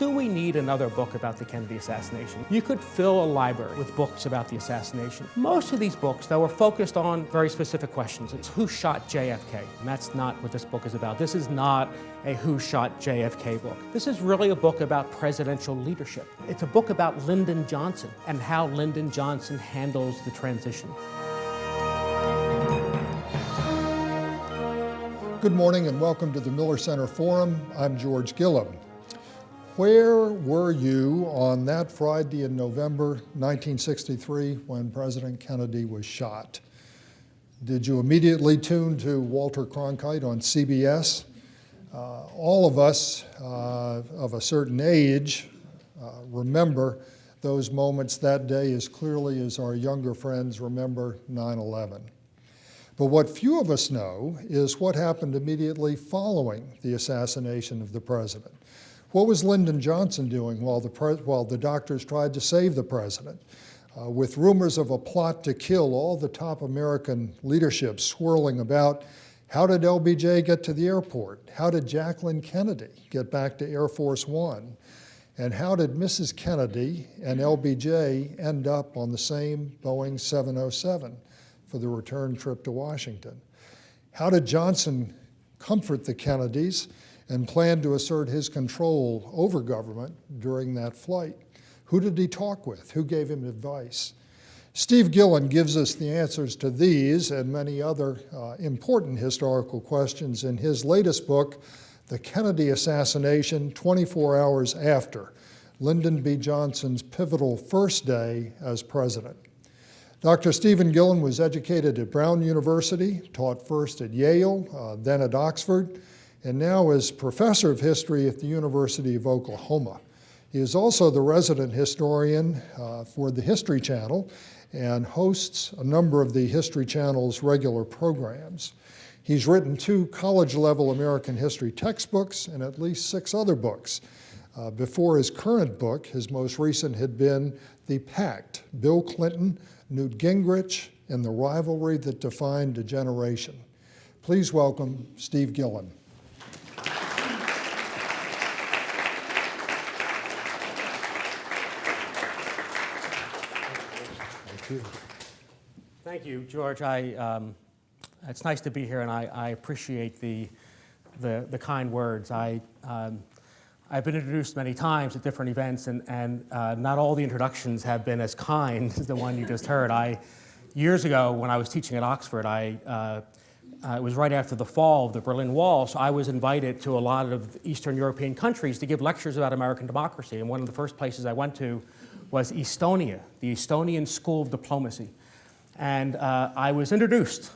do we need another book about the Kennedy assassination? You could fill a library with books about the assassination. Most of these books, though, are focused on very specific questions. It's who shot JFK, and that's not what this book is about. This is not a who shot JFK book. This is really a book about presidential leadership. It's a book about Lyndon Johnson and how Lyndon Johnson handles the transition. Good morning and welcome to the Miller Center Forum. I'm George Gillon. Where were you on that Friday in November 1963 when President Kennedy was shot? Did you immediately tune to Walter Cronkite on CBS? All of us of a certain age remember those moments that day as clearly as our younger friends remember 9/11. But what few of us know is what happened immediately following the assassination of the president. What was Lyndon Johnson doing while the doctors tried to save the president? With rumors of a plot to kill all the top American leadership swirling about, how did LBJ get to the airport? How did Jacqueline Kennedy get back to Air Force One? And how did Mrs. Kennedy and LBJ end up on the same Boeing 707 for the return trip to Washington? How did Johnson comfort the Kennedys and plan to assert his control over government during that flight? Who did he talk with? Who gave him advice? Steve Gillon gives us the answers to these and many other important historical questions in his latest book, The Kennedy Assassination, 24 Hours After, Lyndon B. Johnson's pivotal first day as president. Dr. Stephen Gillon was educated at Brown University, taught first at Yale, then at Oxford, and now is professor of history at the University of Oklahoma. He is also the resident historian for the History Channel and hosts a number of the History Channel's regular programs. He's written 2 college-level American history textbooks and at least 6 other books. Before his current book, his most recent had been The Pact, Bill Clinton, Newt Gingrich, and the rivalry that defined a generation. Please welcome Steve Gillon. Thank you. Thank you, George. It's nice to be here, and I appreciate the kind words. I've been introduced many times at different events, and not all the introductions have been as kind as the one you just heard. Years ago, when I was teaching at Oxford, it was right after the fall of the Berlin Wall, so I was invited to a lot of Eastern European countries to give lectures about American democracy, and one of the first places I went to was Estonia, the Estonian School of Diplomacy. And I was introduced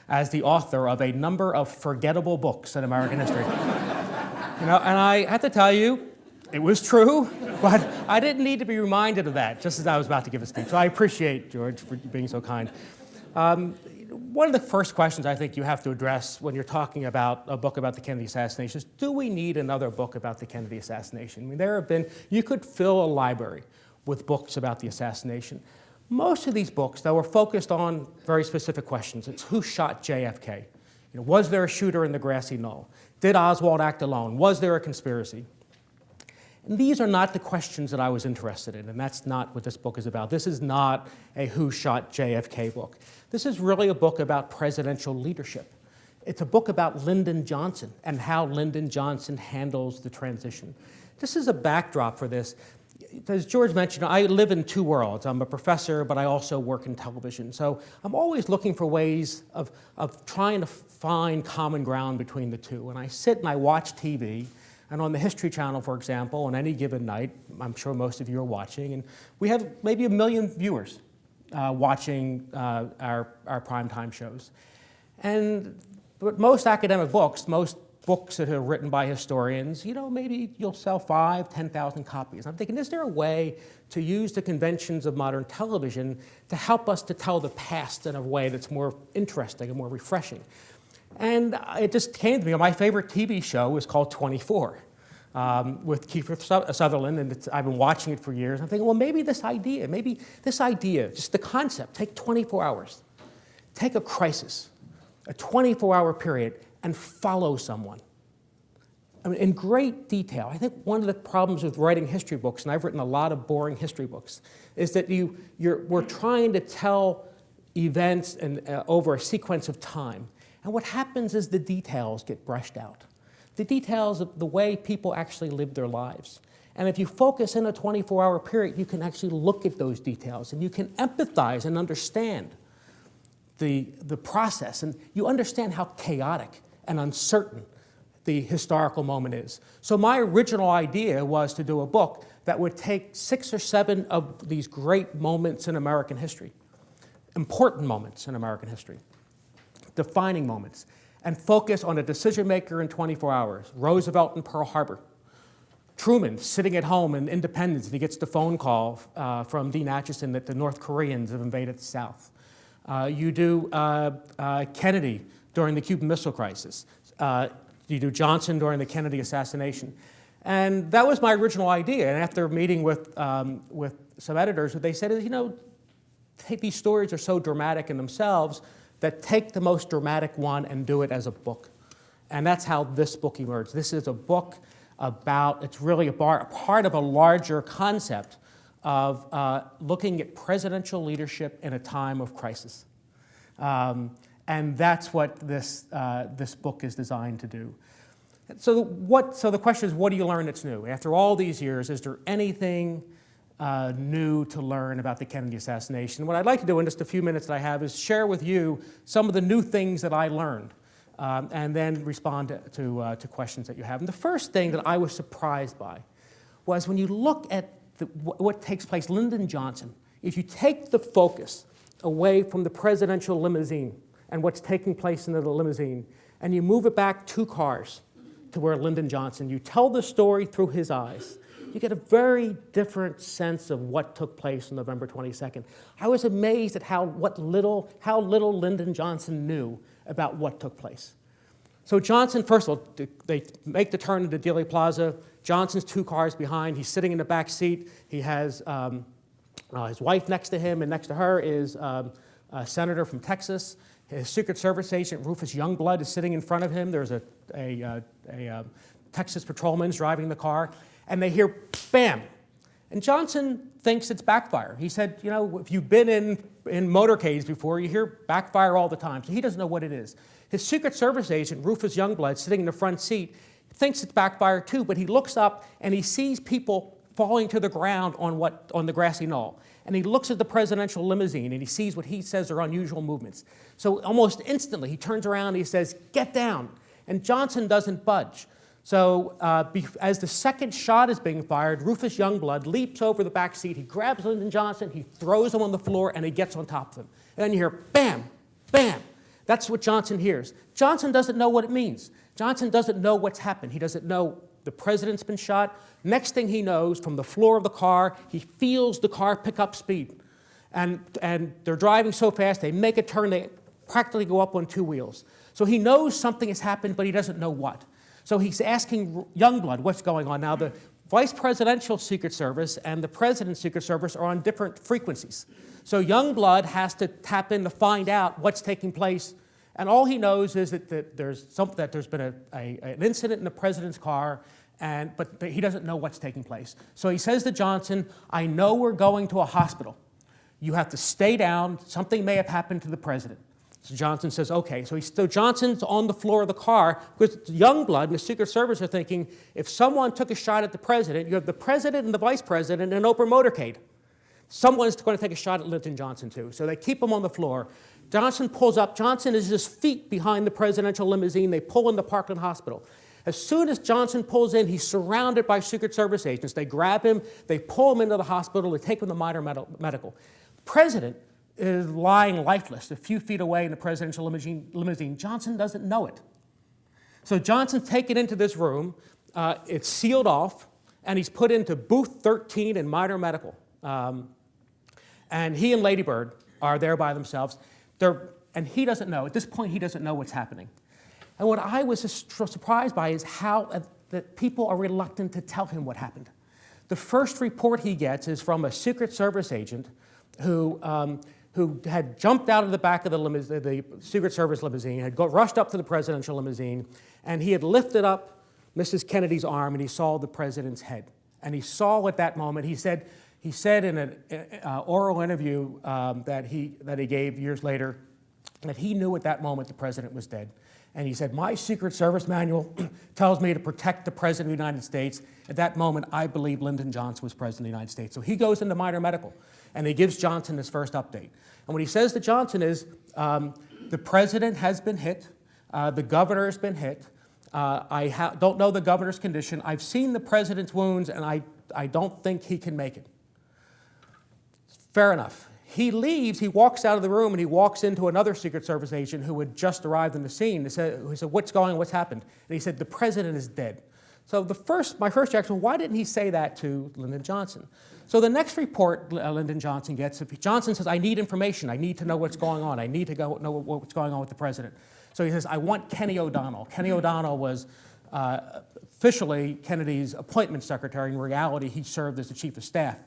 as the author of a number of forgettable books in American history. You know, and I have to tell you, it was true, but I didn't need to be reminded of that just as I was about to give a speech. So I appreciate, George, for being so kind. One of the first questions I think you have to address when you're talking about a book about the Kennedy assassination is, do we need another book about the Kennedy assassination? I mean, you could fill a library with books about the assassination. Most of these books, though, are focused on very specific questions. It's who shot JFK? Was there a shooter in the grassy knoll? Did Oswald act alone? Was there a conspiracy? And these are not the questions that I was interested in, and that's not what this book is about. This is not a who shot JFK book. This is really a book about presidential leadership. It's a book about Lyndon Johnson and how Lyndon Johnson handles the transition. This is a backdrop for this. As George mentioned, I live in 2 worlds. I'm a professor, but I also work in television. So I'm always looking for ways of trying to find common ground between the two. And I sit and I watch TV. And on the History Channel, for example, on any given night, I'm sure most of you are watching, and we have maybe 1 million viewers watching our primetime shows. But most academic books, most books that are written by historians, maybe you'll sell 5,000, 10,000 copies. I'm thinking, is there a way to use the conventions of modern television to help us to tell the past in a way that's more interesting and more refreshing? And it just came to me, my favorite TV show is called 24 with Kiefer Sutherland, and I've been watching it for years. I'm thinking, well, maybe this idea, just the concept, take 24 hours, take a crisis, a 24-hour period, and follow someone. I mean, in great detail. I think one of the problems with writing history books, and I've written a lot of boring history books, is that we're trying to tell events over a sequence of time. And what happens is the details get brushed out. The details of the way people actually live their lives. And if you focus in a 24-hour period, you can actually look at those details and you can empathize and understand the process. And you understand how chaotic and uncertain the historical moment is. So my original idea was to do a book that would take 6 or 7 of these great moments in American history, important moments in American history, defining moments, and focus on a decision maker in 24 hours. Roosevelt in Pearl Harbor. Truman sitting at home in Independence, and he gets the phone call from Dean Acheson that the North Koreans have invaded the South. You do Kennedy during the Cuban Missile Crisis. You do Johnson during the Kennedy assassination. And that was my original idea. And after meeting with some editors, what they said is, these stories are so dramatic in themselves that take the most dramatic one and do it as a book. And that's how this book emerged. This is a book about, it's really a part of a larger concept of looking at presidential leadership in a time of crisis. And that's what this book is designed to do. So the question is, what do you learn that's new? After all these years, is there anything new to learn about the Kennedy assassination? What I'd like to do in just a few minutes that I have is share with you some of the new things that I learned, and then respond to questions that you have. And the first thing that I was surprised by was when you look at what takes place, Lyndon Johnson, if you take the focus away from the presidential limousine and what's taking place in the limousine, and you move it back 2 cars to where Lyndon Johnson, you tell the story through his eyes, you get a very different sense of what took place on November 22nd. I was amazed at how little Lyndon Johnson knew about what took place. So Johnson, first of all, they make the turn into Dealey Plaza. Johnson's 2 cars behind. He's sitting in the back seat. He has his wife next to him, and next to her is a senator from Texas. His Secret Service agent, Rufus Youngblood, is sitting in front of him. There's a Texas patrolman driving the car, and they hear bam. And Johnson thinks it's backfire. He said, if you've been in motorcades before, you hear backfire all the time. So he doesn't know what it is. His Secret Service agent, Rufus Youngblood, sitting in the front seat, thinks it's backfire too, but he looks up and he sees people falling to the ground on the grassy knoll. And he looks at the presidential limousine and he sees what he says are unusual movements. So almost instantly he turns around and he says, "Get down." And Johnson doesn't budge. So as the second shot is being fired, Rufus Youngblood leaps over the back seat. He grabs Lyndon Johnson, he throws him on the floor, and he gets on top of him. And then you hear bam, bam. That's what Johnson hears. Johnson doesn't know what it means. Johnson doesn't know what's happened. He doesn't know the president's been shot. Next thing he knows, from the floor of the car, he feels the car pick up speed. And they're driving so fast, they make a turn, they practically go up on 2 wheels. So he knows something has happened, but he doesn't know what. So he's asking Youngblood what's going on. Now, the Vice Presidential Secret Service and the President's Secret Service are on different frequencies. So Youngblood has to tap in to find out what's taking place. And all he knows is that there's been an incident in the president's car, but he doesn't know what's taking place. So he says to Johnson, "I know we're going to a hospital. You have to stay down. Something may have happened to the president." So Johnson says, okay. So Johnson's on the floor of the car because Youngblood and the Secret Service are thinking, if someone took a shot at the president, you have the president and the vice president in an open motorcade. Someone's going to take a shot at Lyndon Johnson too. So they keep him on the floor. Johnson pulls up. Johnson is just feet behind the presidential limousine. They pull into Parkland Hospital. As soon as Johnson pulls in, he's surrounded by Secret Service agents. They grab him. They pull him into the hospital. They take him to minor medical. The president is lying lifeless a few feet away in the presidential limousine. Johnson doesn't know it. So Johnson's taken into this room. It's sealed off, and he's put into booth 13 in minor medical. And he and Lady Bird are there by themselves. And he doesn't know. At this point, he doesn't know what's happening. And what I was surprised by is how that people are reluctant to tell him what happened. The first report he gets is from a Secret Service agent who had jumped out of the back of the Secret Service limousine, had rushed up to the presidential limousine, and he had lifted up Mrs. Kennedy's arm, and he saw the president's head. And he saw at that moment, he said in an oral interview that he gave years later, that he knew at that moment the president was dead. And he said, my Secret Service manual tells me to protect the President of the United States. At that moment, I believe Lyndon Johnson was President of the United States. So he goes into minor medical, and he gives Johnson his first update. And what he says to Johnson is, the president has been hit, the governor has been hit, I don't know the governor's condition, I've seen the president's wounds, and I don't think he can make it. Fair enough. He leaves, he walks out of the room, and he walks into another Secret Service agent who had just arrived on the scene. He said, what's going on, what's happened? And he said, the president is dead. So my first reaction, why didn't he say that to Lyndon Johnson? So the next report Lyndon Johnson gets, Johnson says, I need information, I need to know what's going on, I need to know what's going on with the president. So he says, I want Kenny O'Donnell. Kenny O'Donnell was officially Kennedy's appointment secretary. In reality, he served as the chief of staff.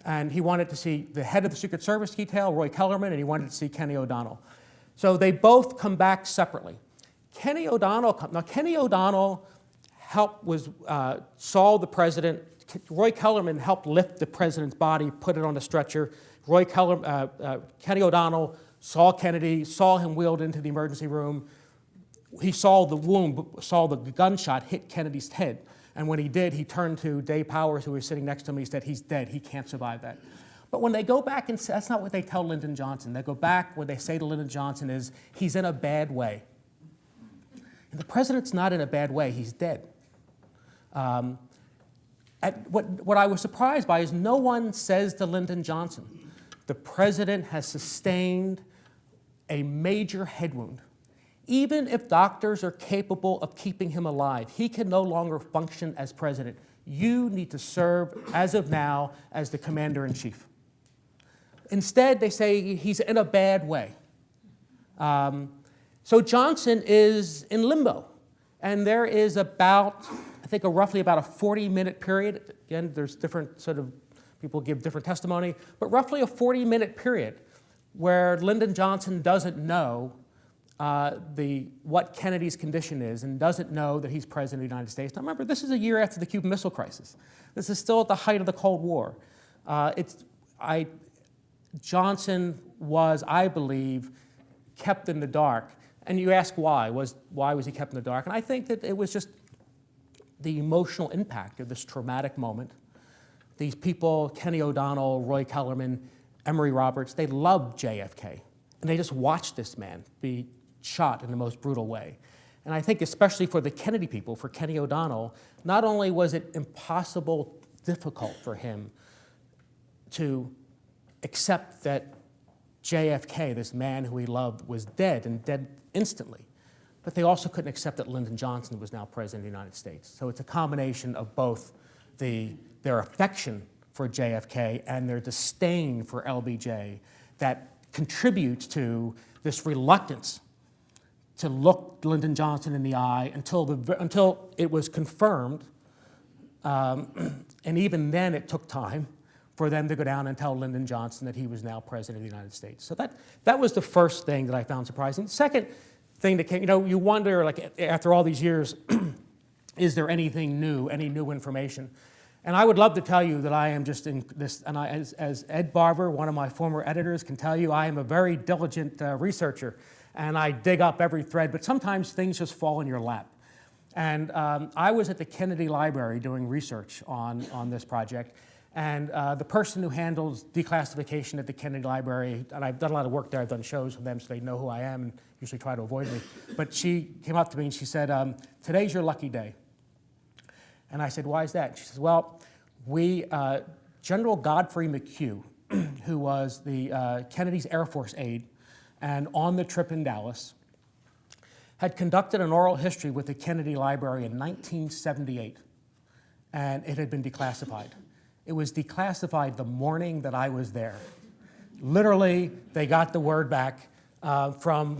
And he wanted to see the head of the Secret Service detail, Roy Kellerman, and he wanted to see Kenny O'Donnell. So they both come back separately. Kenny O'Donnell saw the president. Roy Kellerman helped lift the president's body, put it on a stretcher. Kenny O'Donnell saw Kennedy, saw him wheeled into the emergency room. He saw the wound, saw the gunshot hit Kennedy's head. And when he did, he turned to Dave Powers, who was sitting next to him. He said, he's dead. He can't survive that. But when they go back and say, that's not what they tell Lyndon Johnson. They go back, what they say to Lyndon Johnson is, he's in a bad way. And the president's not in a bad way. He's dead. What I was surprised by is no one says to Lyndon Johnson, the president has sustained a major head wound. Even if doctors are capable of keeping him alive, he can no longer function as president. You need to serve, as of now, as the commander-in-chief. Instead, they say he's in a bad way. So Johnson is in limbo. And there is about, I think, roughly about a 40-minute period. Again, there's different sort of, people give different testimony, but roughly a 40-minute period where Lyndon Johnson doesn't know what Kennedy's condition is and doesn't know that he's president of the United States. Now remember, this is a year after the Cuban Missile Crisis. This is still at the height of the Cold War. Johnson was, I believe, kept in the dark. And you ask why was he kept in the dark? And I think that it was just the emotional impact of this traumatic moment. These people, Kenny O'Donnell, Roy Kellerman, Emory Roberts, they loved JFK. And they just watched this man be shot in the most brutal way. And I think especially for the Kennedy people, for Kenny O'Donnell, not only was it impossible, difficult for him to accept that JFK, this man who he loved, was dead and dead instantly, but they also couldn't accept that Lyndon Johnson was now president of the United States. So it's a combination of both their affection for JFK and their disdain for LBJ that contributes to this reluctance to look Lyndon Johnson in the eye until it was confirmed, and even then it took time for them to go down and tell Lyndon Johnson that he was now president of the United States. So that was the first thing that I found surprising. The second thing that came, you wonder, like, after all these years, is there anything new, any new information? And I would love to tell you that I am just in this, and as Ed Barber, one of my former editors, can tell you, I am a very diligent researcher, and I dig up every thread, but sometimes things just fall in your lap. And I was at the Kennedy Library doing research on this project, and the person who handles declassification at the Kennedy Library, and I've done a lot of work there, I've done shows with them so they know who I am and usually try to avoid me, but she came up to me and she said, today's your lucky day. And I said, why is that? She says, well, General Godfrey McHugh, who was the Kennedy's Air Force aide and on the trip in Dallas, had conducted an oral history with the Kennedy Library in 1978, and it had been declassified. It was declassified the morning that I was there. Literally, they got the word back from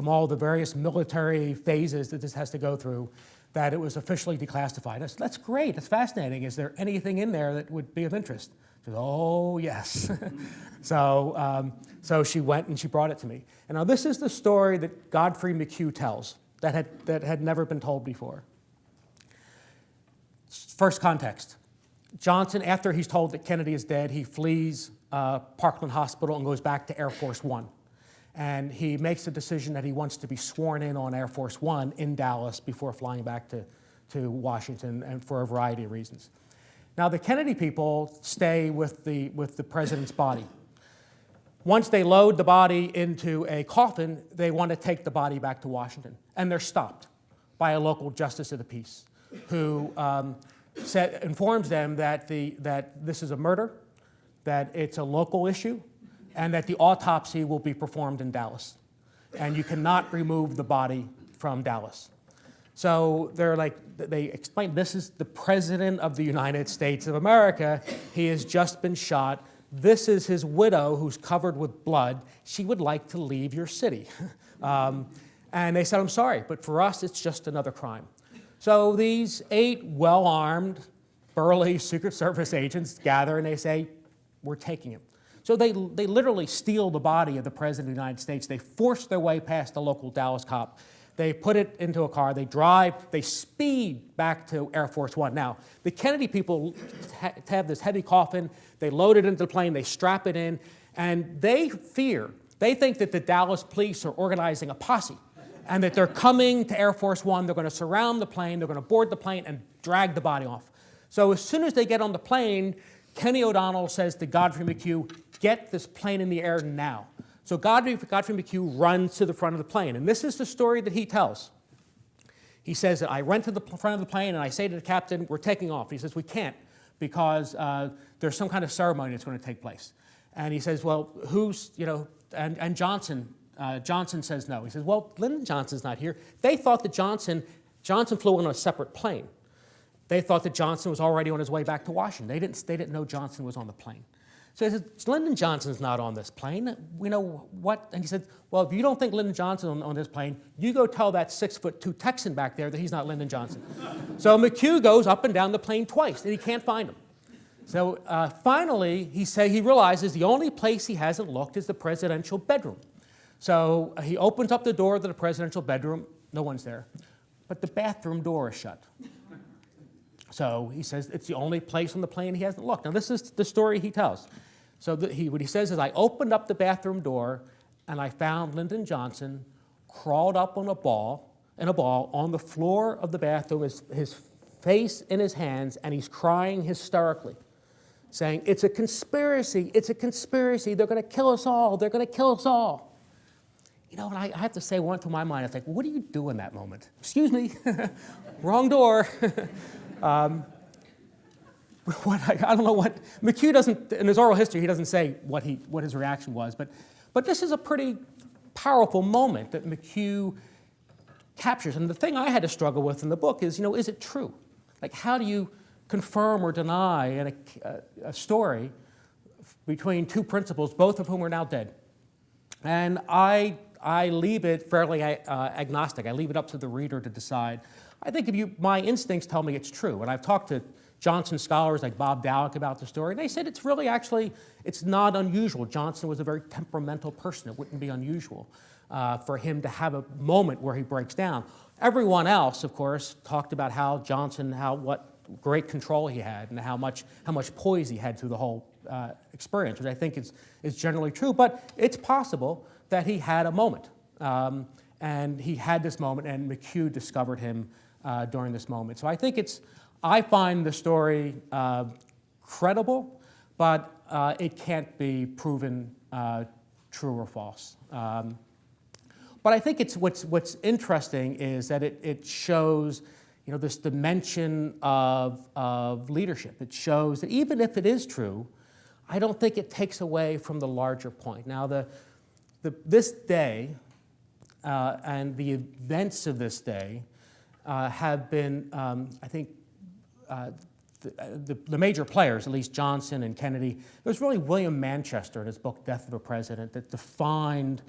all the various military phases that this has to go through, that it was officially declassified. I said, that's great, that's fascinating. Is there anything in there that would be of interest? She said, oh, yes. So she went and she brought it to me. And now this is the story that Godfrey McHugh tells that had never been told before. First context. Johnson, after he's told that Kennedy is dead, he flees Parkland Hospital and goes back to Air Force One. And he makes the decision that he wants to be sworn in on Air Force One in Dallas before flying back to Washington, and for a variety of reasons. Now, the Kennedy people stay with the president's body. Once they load the body into a coffin, they want to take the body back to Washington. And they're stopped by a local justice of the peace who informs them that this is a murder, that it's a local issue, and that the autopsy will be performed in Dallas. And you cannot remove the body from Dallas. So they explain, this is the President of the United States of America. He has just been shot. This is his widow who's covered with blood. She would like to leave your city. And they said, I'm sorry, but for us, it's just another crime. So these 8 well-armed, burly Secret Service agents gather and they say, we're taking him. So they literally steal the body of the President of the United States. They force their way past the local Dallas cop. They put it into a car, they drive, they speed back to Air Force One. Now, the Kennedy people have this heavy coffin, they load it into the plane, they strap it in, and they think that the Dallas police are organizing a posse, and that they're coming to Air Force One, they're going to surround the plane, they're going to board the plane and drag the body off. So as soon as they get on the plane, Kenny O'Donnell says to Godfrey McHugh, get this plane in the air now. So Godfrey McHugh runs to the front of the plane, and this is the story that he tells. He says that I run to the front of the plane and I say to the captain, we're taking off. He says, we can't because there's some kind of ceremony that's going to take place. And he says, well, and Johnson says no. He says, well, Lyndon Johnson's not here. They thought that Johnson flew on a separate plane. They thought that Johnson was already on his way back to Washington. They didn't know Johnson was on the plane. So he said, Lyndon Johnson's not on this plane. We know what? And he said, well, if you don't think Lyndon Johnson's on this plane, you go tell that 6'2" Texan back there that he's not Lyndon Johnson. So McHugh goes up and down the plane twice, and he can't find him. So finally, he realizes the only place he hasn't looked is the presidential bedroom. So he opens up the door to the presidential bedroom. No one's there. But the bathroom door is shut. So he says it's the only place on the plane he hasn't looked. Now, this is the story he tells. So what he says is, I opened up the bathroom door, and I found Lyndon Johnson crawled up on a ball on the floor of the bathroom, his face in his hands, and he's crying hysterically, saying, it's a conspiracy, it's a conspiracy, they're going to kill us all, they're going to kill us all. You know, and I have to say, went through my mind, I think, what do you do in that moment? Excuse me, wrong door. I don't know what, McHugh doesn't, in his oral history, he doesn't say what his reaction was, but this is a pretty powerful moment that McHugh captures. And the thing I had to struggle with in the book is, is it true? Like, how do you confirm or deny a story between two principals, both of whom are now dead? And I leave it fairly agnostic. I leave it up to the reader to decide. I think my instincts tell me it's true. And I've talked to Johnson scholars like Bob Dowek about the story, and they said it's really it's not unusual. Johnson was a very temperamental person. It wouldn't be unusual for him to have a moment where he breaks down. Everyone else, of course, talked about how Johnson, what great control he had, and how much poise he had through the whole experience, which I think is generally true. But it's possible that he had a moment, and he had this moment, and McHugh discovered him during this moment. So I find the story credible, but it can't be proven true or false. But I think what's interesting is that it shows, this dimension of leadership. It shows that even if it is true, I don't think it takes away from the larger point. Now, this day and the events of this day have been, I think, the major players, at least Johnson and Kennedy. It was really William Manchester in his book, Death of a President, that defined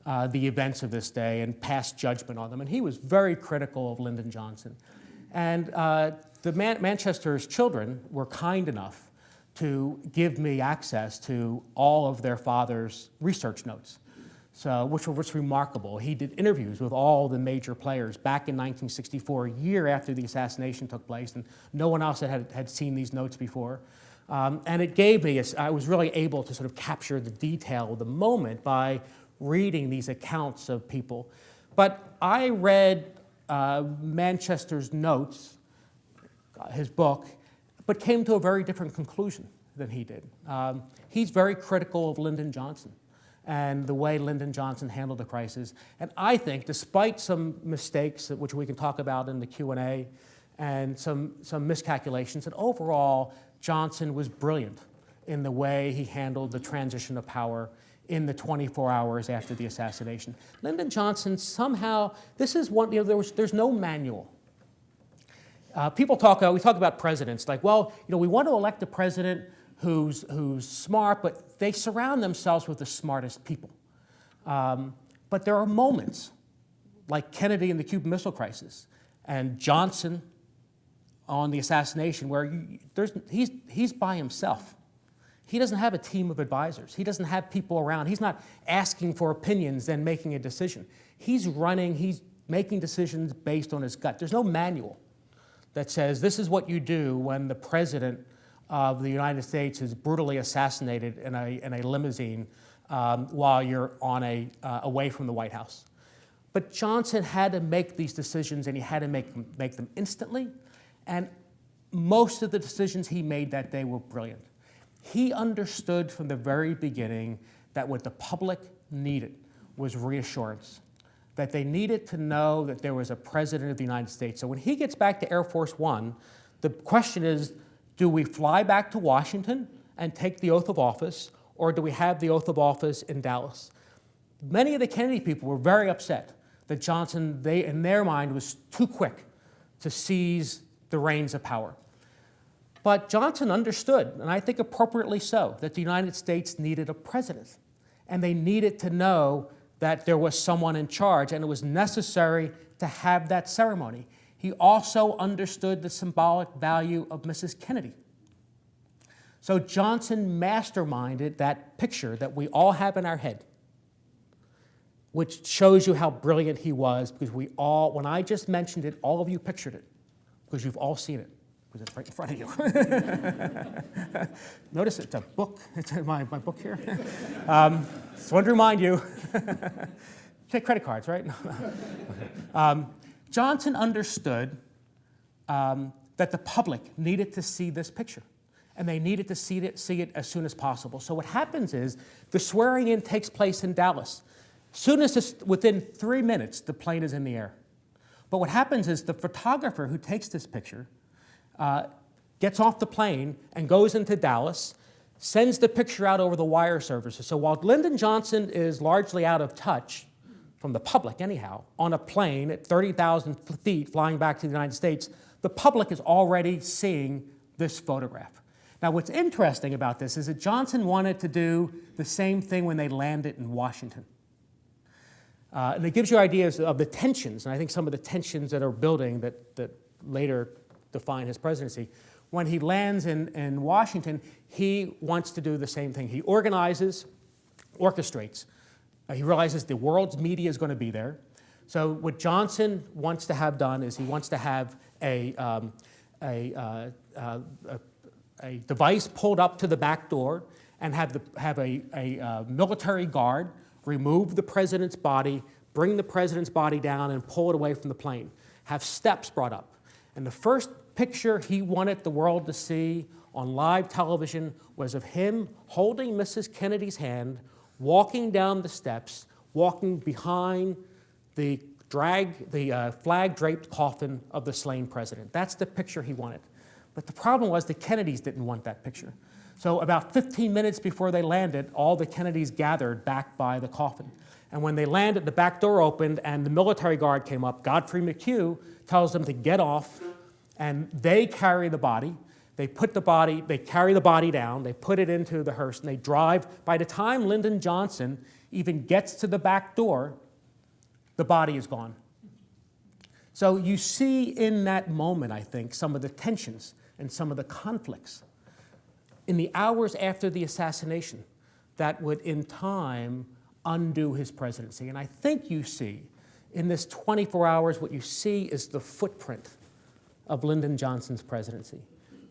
the events of this day and passed judgment on them. And he was very critical of Lyndon Johnson. And Manchester's children were kind enough to give me access to all of their father's research notes. So, which was remarkable. He did interviews with all the major players back in 1964, a year after the assassination took place, and no one else had seen these notes before. And it gave me, I was really able to sort of capture the detail of the moment by reading these accounts of people. But I read Manchester's notes, his book, but came to a very different conclusion than he did. He's very critical of Lyndon Johnson and the way Lyndon Johnson handled the crisis. And I think, despite some mistakes, which we can talk about in the Q&A, and some miscalculations, that overall, Johnson was brilliant in the way he handled the transition of power in the 24 hours after the assassination. Lyndon Johnson somehow, this is one, there's no manual. We talk about presidents, like, well, we want to elect a president who's smart, but they surround themselves with the smartest people. But there are moments, like Kennedy in the Cuban Missile Crisis, and Johnson on the assassination, where he's by himself. He doesn't have a team of advisors. He doesn't have people around. He's not asking for opinions, then making a decision. He's making decisions based on his gut. There's no manual that says this is what you do when the president of the United States is brutally assassinated in a limousine while you're on away from the White House. But Johnson had to make these decisions, and he had to make them instantly. And most of the decisions he made that day were brilliant. He understood from the very beginning that what the public needed was reassurance, that they needed to know that there was a president of the United States. So when he gets back to Air Force One, the question is, do we fly back to Washington and take the oath of office, or do we have the oath of office in Dallas? Many of the Kennedy people were very upset that Johnson, in their mind, was too quick to seize the reins of power. But Johnson understood, and I think appropriately so, that the United States needed a president, and they needed to know that there was someone in charge, and it was necessary to have that ceremony. He also understood the symbolic value of Mrs. Kennedy. So Johnson masterminded that picture that we all have in our head, which shows you how brilliant he was, because when I just mentioned it, all of you pictured it, because you've all seen it, because it's right in front of you. Notice it's a book. It's in my book here. Just wanted to remind you. Take credit cards, right? Johnson understood that the public needed to see this picture, and they needed to see it as soon as possible. So what happens is the swearing-in takes place in Dallas. Within 3 minutes, the plane is in the air. But what happens is the photographer who takes this picture gets off the plane and goes into Dallas, sends the picture out over the wire services. So while Lyndon Johnson is largely out of touch from the public anyhow, on a plane at 30,000 feet flying back to the United States, the public is already seeing this photograph. Now, what's interesting about this is that Johnson wanted to do the same thing when they landed in Washington. And it gives you ideas of the tensions, and I think some of the tensions that are building that later define his presidency. When he lands in Washington, he wants to do the same thing. He orchestrates. He realizes the world's media is going to be there. So what Johnson wants to have done is he wants to have a device pulled up to the back door and have a military guard remove the president's body, bring the president's body down, and pull it away from the plane. Have steps brought up. And the first picture he wanted the world to see on live television was of him holding Mrs. Kennedy's hand, walking down the steps, walking behind the flag-draped coffin of the slain president. That's the picture he wanted. But the problem was the Kennedys didn't want that picture. So about 15 minutes before they landed, all the Kennedys gathered back by the coffin. And when they landed, the back door opened and the military guard came up. Godfrey McHugh tells them to get off, and they carry the body. They carry the body down, they put it into the hearse, and they drive. By the time Lyndon Johnson even gets to the back door, the body is gone. So you see in that moment, I think, some of the tensions and some of the conflicts in the hours after the assassination that would, in time, undo his presidency. And I think you see, in this 24 hours, what you see is the footprint of Lyndon Johnson's presidency.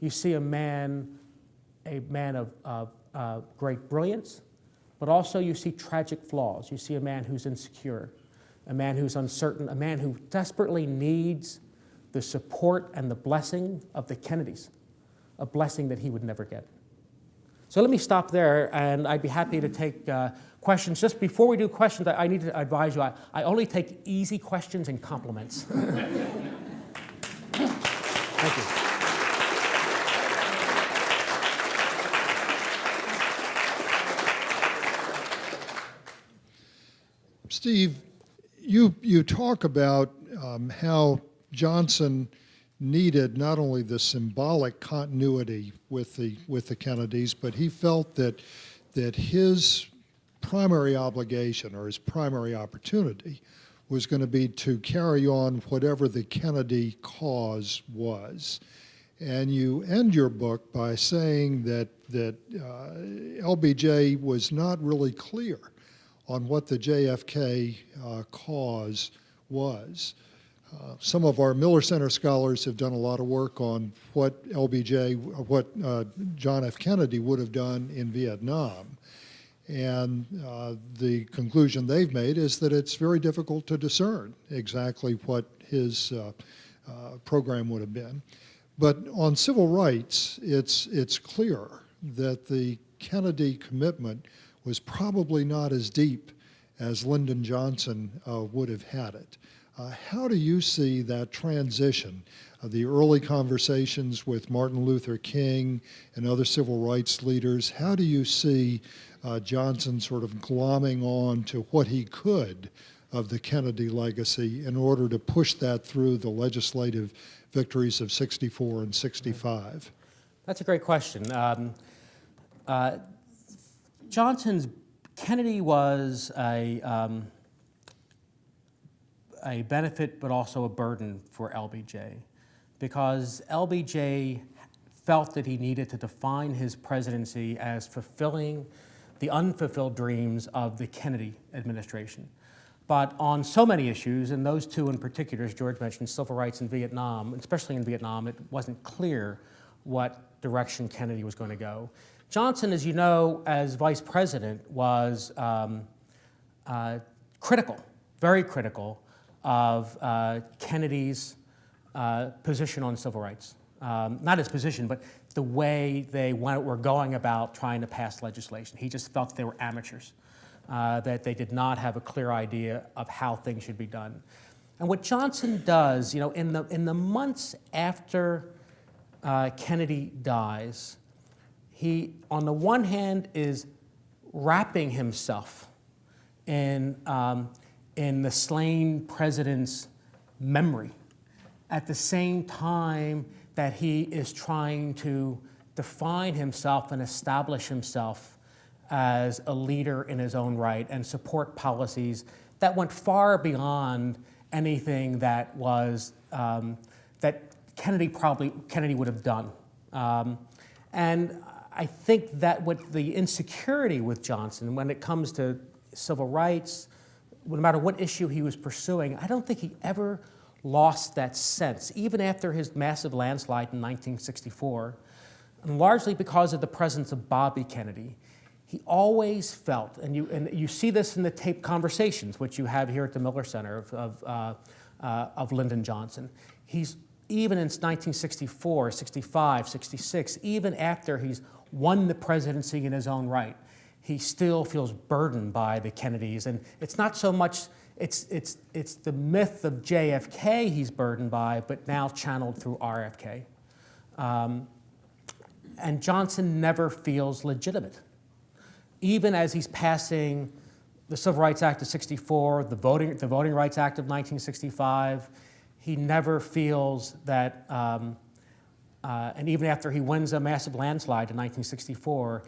You see a man of great brilliance, but also you see tragic flaws. You see a man who's insecure, a man who's uncertain, a man who desperately needs the support and the blessing of the Kennedys, a blessing that he would never get. So let me stop there, and I'd be happy to take questions. Just before we do questions, I need to advise you, I only take easy questions and compliments. Thank you. Steve, you talk about how Johnson needed not only the symbolic continuity with the Kennedys, but he felt that his primary obligation or his primary opportunity was going to be to carry on whatever the Kennedy cause was. And you end your book by saying that LBJ was not really clear on what the JFK cause was. Some of our Miller Center scholars have done a lot of work on what John F. Kennedy would have done in Vietnam. And the conclusion they've made is that it's very difficult to discern exactly what his program would have been. But on civil rights, it's clear that the Kennedy commitment was probably not as deep as Lyndon Johnson would have had it. How do you see that transition of the early conversations with Martin Luther King and other civil rights leaders? How do you see Johnson sort of glomming on to what he could of the Kennedy legacy in order to push that through the legislative victories of 64 and 65? That's a great question. Kennedy was a benefit but also a burden for LBJ, because LBJ felt that he needed to define his presidency as fulfilling the unfulfilled dreams of the Kennedy administration. But on so many issues, and those two in particular, as George mentioned, civil rights in Vietnam, especially in Vietnam, it wasn't clear what direction Kennedy was going to go. Johnson, as you know, as vice president, was critical, very critical, of Kennedy's position on civil rights. Not his position, but the way they were going about trying to pass legislation. He just felt that they were amateurs, that they did not have a clear idea of how things should be done. And what Johnson does, you know, in the months after Kennedy dies, he, on the one hand, is wrapping himself in the slain president's memory, at the same time that he is trying to define himself and establish himself as a leader in his own right and support policies that went far beyond anything that was that Kennedy would have done. And I think that what the insecurity with Johnson when it comes to civil rights, no matter what issue he was pursuing, I don't think he ever lost that sense, even after his massive landslide in 1964, and largely because of the presence of Bobby Kennedy. He always felt, and you see this in the taped conversations, which you have here at the Miller Center of Lyndon Johnson. He's, even in 1964, 65, 66, even after he's won the presidency in his own right, he still feels burdened by the Kennedys. And it's not so much, it's the myth of JFK he's burdened by, but now channeled through RFK. And Johnson never feels legitimate. Even as he's passing the Civil Rights Act of 64, the Voting Rights Act of 1965, he never feels that, and even after he wins a massive landslide in 1964,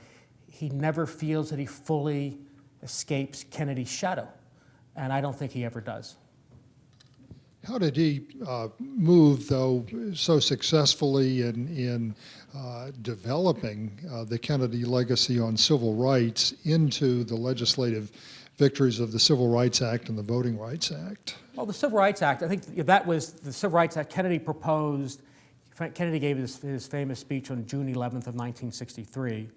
he never feels that he fully escapes Kennedy's shadow. And I don't think he ever does. How did he move, though, so successfully in developing the Kennedy legacy on civil rights into the legislative victories of the Civil Rights Act and the Voting Rights Act? Well, the Civil Rights Act, I think that was the Civil Rights Act Kennedy proposed. Kennedy gave his famous speech on June 11th of 1963,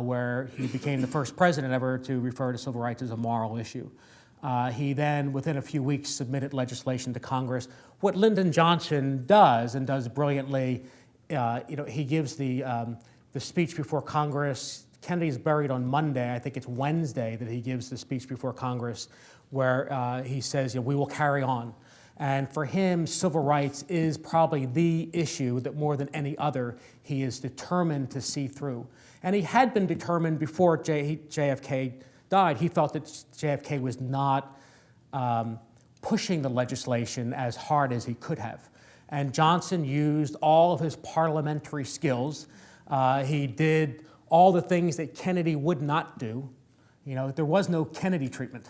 where he became the first president ever to refer to civil rights as a moral issue. He then, within a few weeks, submitted legislation to Congress. What Lyndon Johnson does, and does brilliantly, he gives the speech before Congress. Kennedy's buried on Monday. I think it's Wednesday that he gives the speech before Congress, where he says, we will carry on. And for him, civil rights is probably the issue that more than any other he is determined to see through. And he had been determined before JFK died. He felt that JFK was not pushing the legislation as hard as he could have. And Johnson used all of his parliamentary skills. He did all the things that Kennedy would not do. There was no Kennedy treatment.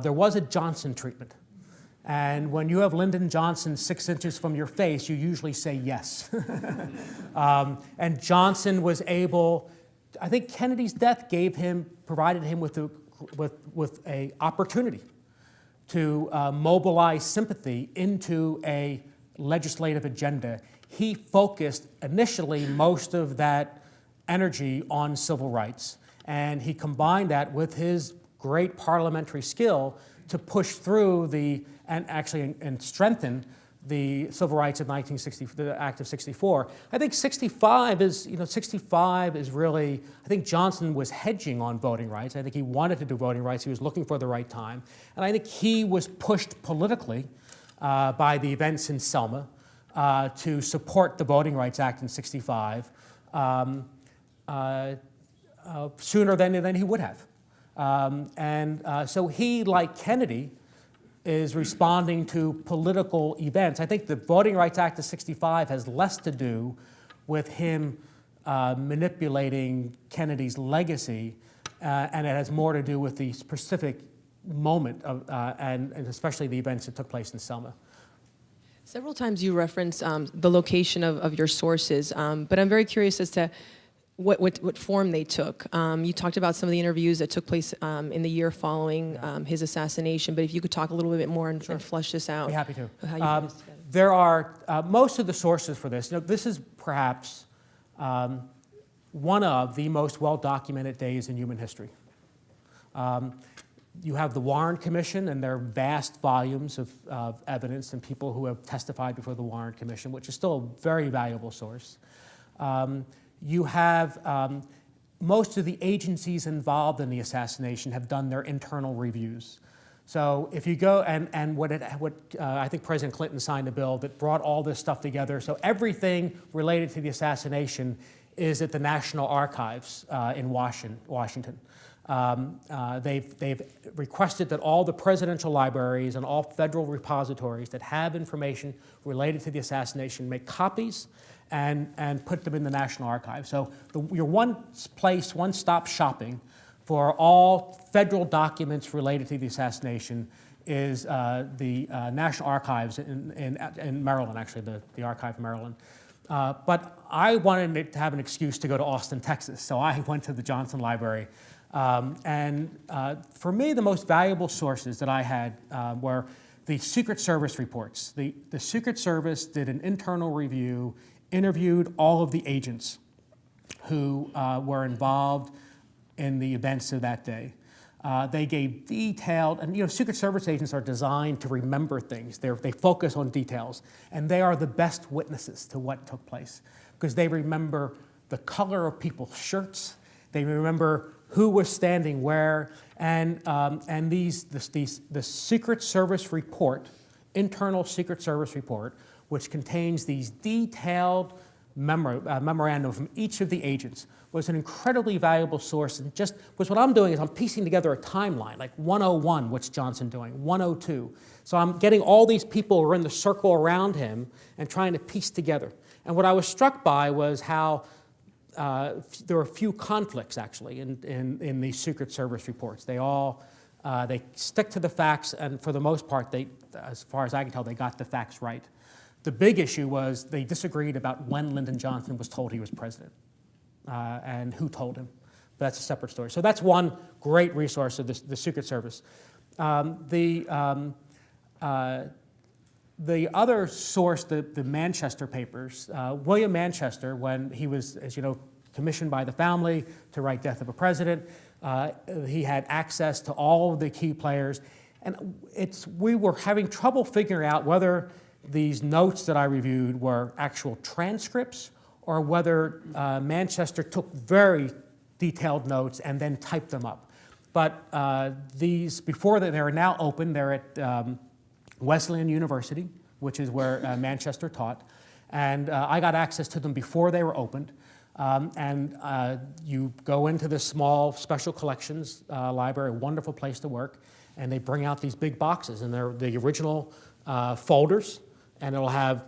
There was a Johnson treatment. And when you have Lyndon Johnson 6 inches from your face, you usually say yes. And Johnson was able, I think Kennedy's death provided him with an opportunity to mobilize sympathy into a legislative agenda. He focused initially most of that energy on civil rights, and he combined that with his great parliamentary skill to push through and strengthen the civil rights of 1960, the Act of 64. I think 65 is really, I think Johnson was hedging on voting rights. I think he wanted to do voting rights. He was looking for the right time. And I think he was pushed politically by the events in Selma to support the Voting Rights Act in 65 sooner than he would have. So he, like Kennedy, is responding to political events. I think the Voting Rights Act of 65 has less to do with him manipulating Kennedy's legacy, and it has more to do with the specific moment of, and especially the events that took place in Selma. Several times you referenced the location of your sources, but I'm very curious as to what form they took. You talked about some of the interviews that took place in the year following his assassination, but if you could talk a little bit more and flesh this out. I'd be happy to. How you put this together. There are, most of the sources for this, this is perhaps one of the most well-documented days in human history. You have the Warren Commission and their vast volumes of evidence and people who have testified before the Warren Commission, which is still a very valuable source. You have most of the agencies involved in the assassination have done their internal reviews. So if you go, and I think President Clinton signed a bill that brought all this stuff together. So everything related to the assassination is at the National Archives in Washington. They've requested that all the presidential libraries and all federal repositories that have information related to the assassination make copies and put them in the National Archives. So your one-stop shopping for all federal documents related to the assassination is the National Archives in Maryland, actually, the Archive of Maryland. But I wanted to have an excuse to go to Austin, Texas, so I went to the Johnson Library. For me, the most valuable sources that I had were the Secret Service reports. The Secret Service did an internal review, interviewed all of the agents who were involved in the events of that day. They gave detailed, and Secret Service agents are designed to remember things. They focus on details, and they are the best witnesses to what took place because they remember the color of people's shirts. They remember who was standing where, and the Secret Service report, internal Secret Service report, which contains these detailed memorandum from each of the agents, was an incredibly valuable source. And just was what I'm doing is I'm piecing together a timeline, like 101, what's Johnson doing, 102. So I'm getting all these people who are in the circle around him and trying to piece together. And what I was struck by was how there were a few conflicts, actually, in these Secret Service reports. They stick to the facts, and for the most part, as far as I can tell, they got the facts right. The big issue was they disagreed about when Lyndon Johnson was told he was president and who told him. but that's a separate story. So that's one great resource of the Secret Service. The other source, the Manchester papers, William Manchester, when he was, as you know, commissioned by the family to write Death of a President, he had access to all of the key players. And we were having trouble figuring out whether these notes that I reviewed were actual transcripts or whether Manchester took very detailed notes and then typed them up. But these, before they are now open, they're at Wesleyan University, which is where Manchester taught. And I got access to them before they were opened. You go into this small special collections library, a wonderful place to work, and they bring out these big boxes, and they're the original folders, and it'll have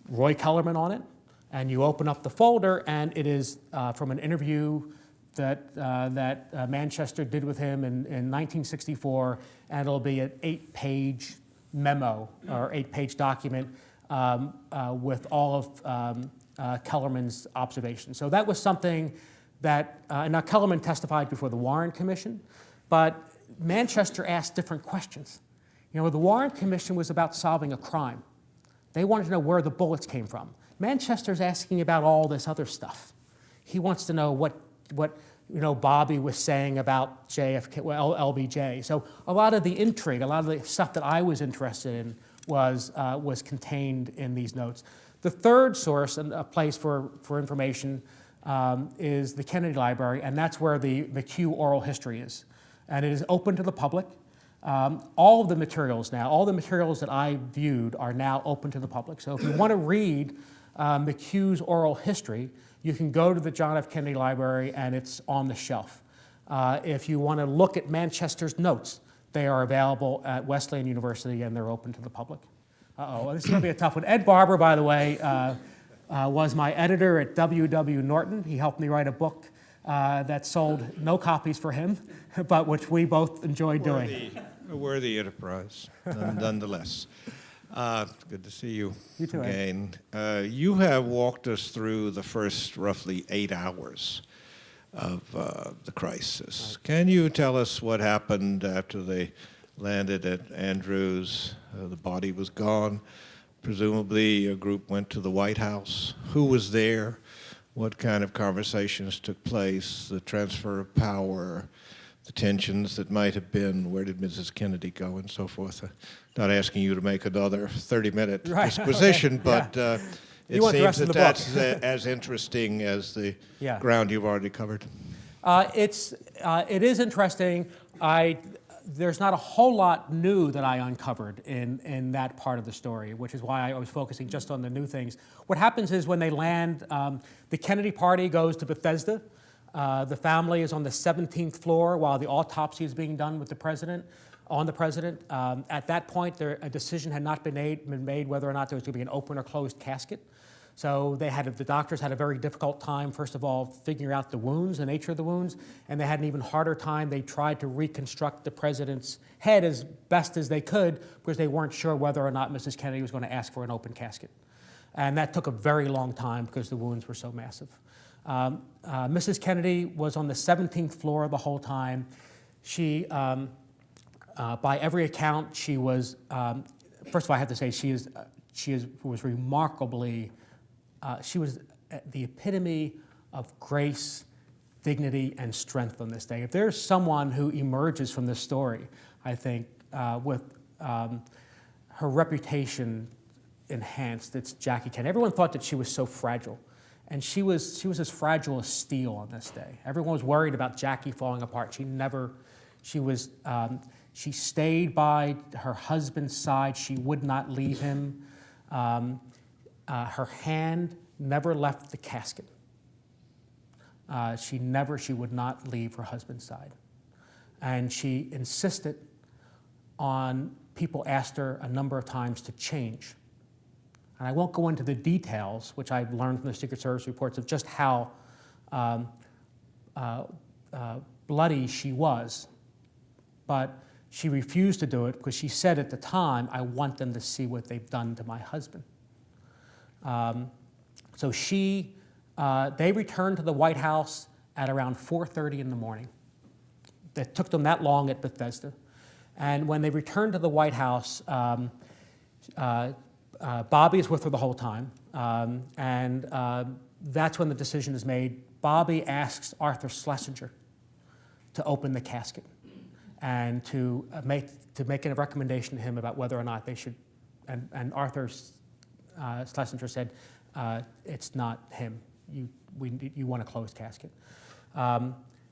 Roy Kellerman on it, and you open up the folder, and it is from an interview that Manchester did with him in 1964, and it'll be an 8-page memo or 8-page document with all of Kellerman's observations. So that was something that, now Kellerman testified before the Warren Commission, but Manchester asked different questions. You know, the Warren Commission was about solving a crime. They wanted to know where the bullets came from. Manchester's asking about all this other stuff. He wants to know what Bobby was saying about JFK, well, LBJ. So a lot of the intrigue, a lot of the stuff that I was interested in was contained in these notes. The third source and a place for information is the Kennedy Library, and that's where the McHugh oral history is. And it is open to the public. All of the materials now, all the materials that I viewed are now open to the public. So if you want to read McHugh's oral history, you can go to the John F. Kennedy Library and it's on the shelf. If you want to look at Manchester's notes, they are available at Wesleyan University and they're open to the public. This is going to be a tough one. Ed Barber, by the way, was my editor at W.W. Norton. He helped me write a book that sold no copies for him, but which we both enjoyed doing. A worthy enterprise, nonetheless. Good to see you, too, again. You have walked us through the first roughly 8 hours of the crisis. Right. Can you tell us what happened after they landed at Andrews? The body was gone. Presumably a group went to the White House. Who was there? What kind of conversations took place? The transfer of power, the tensions that might have been, where did Mrs. Kennedy go, and so forth. Not asking you to make another 30-minute disquisition, but it seems that that's as interesting as the ground you've already covered. It is interesting. There's not a whole lot new that I uncovered in that part of the story, which is why I was focusing just on the new things. What happens is when they land, the Kennedy party goes to Bethesda. The family is on the 17th floor while the autopsy is being done with the president, on the president. At that point, a decision had not been made whether or not there was going to be an open or closed casket. So the doctors had a very difficult time, first of all, figuring out the wounds, the nature of the wounds, and they had an even harder time. They tried to reconstruct the president's head as best as they could because they weren't sure whether or not Mrs. Kennedy was going to ask for an open casket. And that took a very long time because the wounds were so massive. Mrs. Kennedy was on the 17th floor the whole time. She, by every account, she was, first of all, I have to say, she was remarkably, she was the epitome of grace, dignity, and strength on this day. If there's someone who emerges from this story, I think, with her reputation enhanced, it's Jackie Kennedy. Everyone thought that she was so fragile. And she was as fragile as steel on this day. Everyone was worried about Jackie falling apart. She stayed by her husband's side. She would not leave him. Her hand never left the casket. She would not leave her husband's side. And she insisted on, people asked her a number of times to change. And I won't go into the details, which I've learned from the Secret Service reports, of just how bloody she was. But she refused to do it because she said at the time, I want them to see what they've done to my husband. So she They returned to the White House at around 4:30 in the morning. It took them that long at Bethesda. And when they returned to the White House, Bobby is with her the whole time. That's when the decision is made. Bobby asks Arthur Schlesinger to open the casket and to make a recommendation to him about whether or not they should. And Arthur Schlesinger said, "It's not him. You want a closed casket."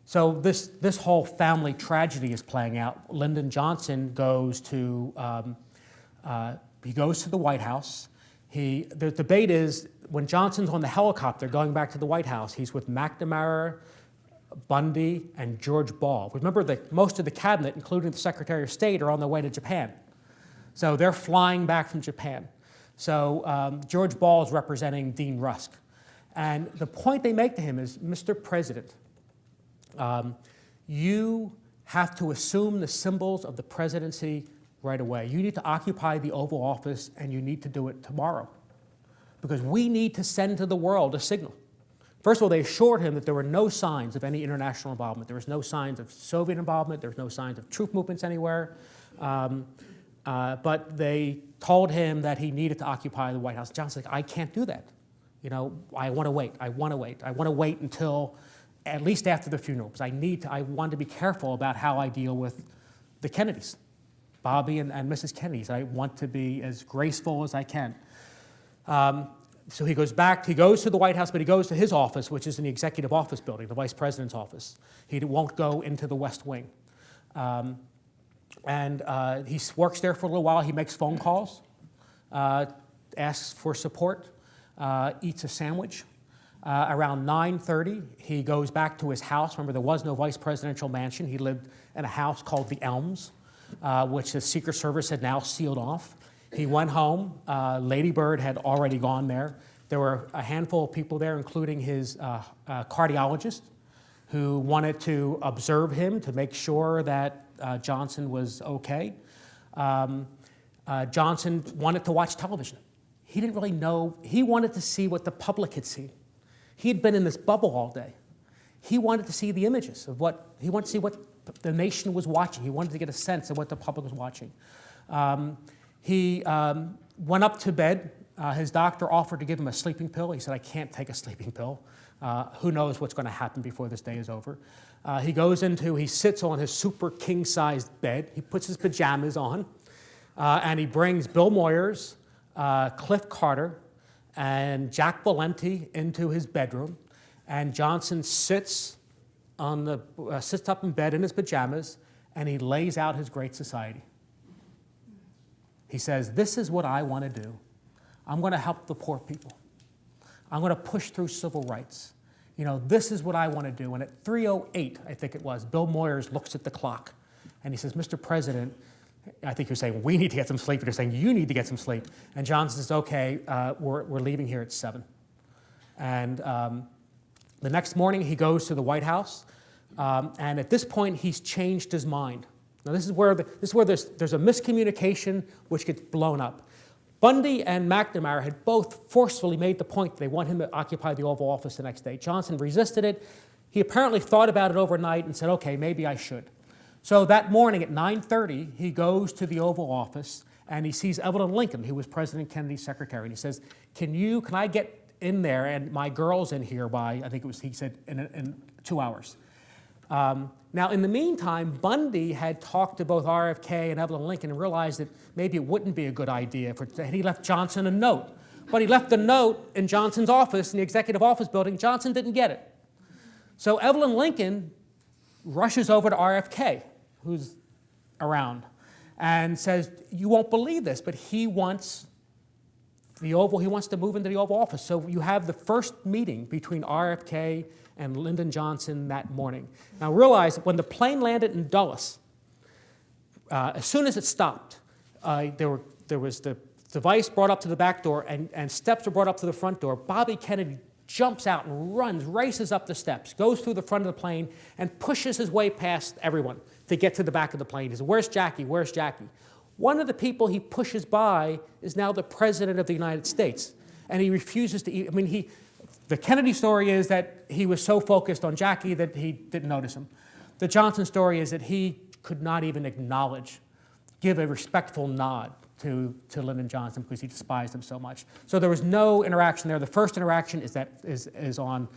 So this whole family tragedy is playing out. Lyndon Johnson goes to the White House. The debate is when Johnson's on the helicopter going back to the White House, he's with McNamara, Bundy, and George Ball. Remember that most of the cabinet, including the Secretary of State, are on their way to Japan. So they're flying back from Japan. So George Ball is representing Dean Rusk. And the point they make to him is, Mr. President, you have to assume the symbols of the presidency right away. You need to occupy the Oval Office, and you need to do it tomorrow. Because we need to send to the world a signal. First of all, they assured him that there were no signs of any international involvement. There was no signs of Soviet involvement. There was no signs of troop movements anywhere. But they told him that he needed to occupy the White House. Johnson's like, I can't do that. I want to wait. I want to wait. I want to wait until at least after the funeral, because I want to be careful about how I deal with the Kennedys, Bobby and Mrs. Kennedy. I want to be as graceful as I can. So he goes to the White House, but he goes to his office, which is in the executive office building, the vice president's office. He won't go into the West Wing. He works there for a little while. He makes phone calls, asks for support, eats a sandwich. Around 9:30, he goes back to his house. Remember, there was no vice presidential mansion. He lived in a house called the Elms, which the Secret Service had now sealed off. He went home. Lady Bird had already gone there. There were a handful of people there, including his cardiologist, who wanted to observe him to make sure that Johnson was okay. Johnson wanted to watch television. He didn't really know. He wanted to see what the public had seen. He had been in this bubble all day. He wanted to see the images of he wanted to see what the nation was watching. He wanted to get a sense of what the public was watching. He went up to bed. His doctor offered to give him a sleeping pill. He said, I can't take a sleeping pill. Who knows what's going to happen before this day is over. He sits on his super king-sized bed. He puts his pajamas on, and he brings Bill Moyers, Cliff Carter, and Jack Valenti into his bedroom. And Johnson sits up in bed in his pajamas, and he lays out his great society. He says, this is what I want to do. I'm going to help the poor people. I'm going to push through civil rights. This is what I want to do. And at 3:08, I think it was, Bill Moyers looks at the clock, and he says, Mr. President, I think you're saying, we need to get some sleep. You're saying, you need to get some sleep. And Johnson says, okay, we're leaving here at 7. And the next morning, he goes to the White House. And at this point, he's changed his mind. Now, this is where there's a miscommunication which gets blown up. Bundy and McNamara had both forcefully made the point that they want him to occupy the Oval Office the next day. Johnson resisted it. He apparently thought about it overnight and said, okay, maybe I should. So that morning at 9:30, he goes to the Oval Office and he sees Evelyn Lincoln, who was President Kennedy's secretary. And he says, can I get in there and my girl's in here by, I think it was, he said, in 2 hours. Now, in the meantime, Bundy had talked to both RFK and Evelyn Lincoln and realized that maybe it wouldn't be a good idea, and he left Johnson a note. But he left the note in Johnson's office, in the executive office building. Johnson didn't get it. So Evelyn Lincoln rushes over to RFK, who's around, and says, you won't believe this, but he wants to move into the Oval Office. So you have the first meeting between RFK and Lyndon Johnson that morning. Now realize, when the plane landed in Dulles, as soon as it stopped, there was the device brought up to the back door and steps were brought up to the front door. Bobby Kennedy jumps out and races up the steps, goes through the front of the plane, and pushes his way past everyone to get to the back of the plane. He says, where's Jackie? Where's Jackie? One of the people he pushes by is now the President of the United States. And he refuses to eat. The Kennedy story is that he was so focused on Jackie that he didn't notice him. The Johnson story is that he could not even acknowledge, give a respectful nod to Lyndon Johnson because he despised him so much. So there was no interaction there. The first interaction is on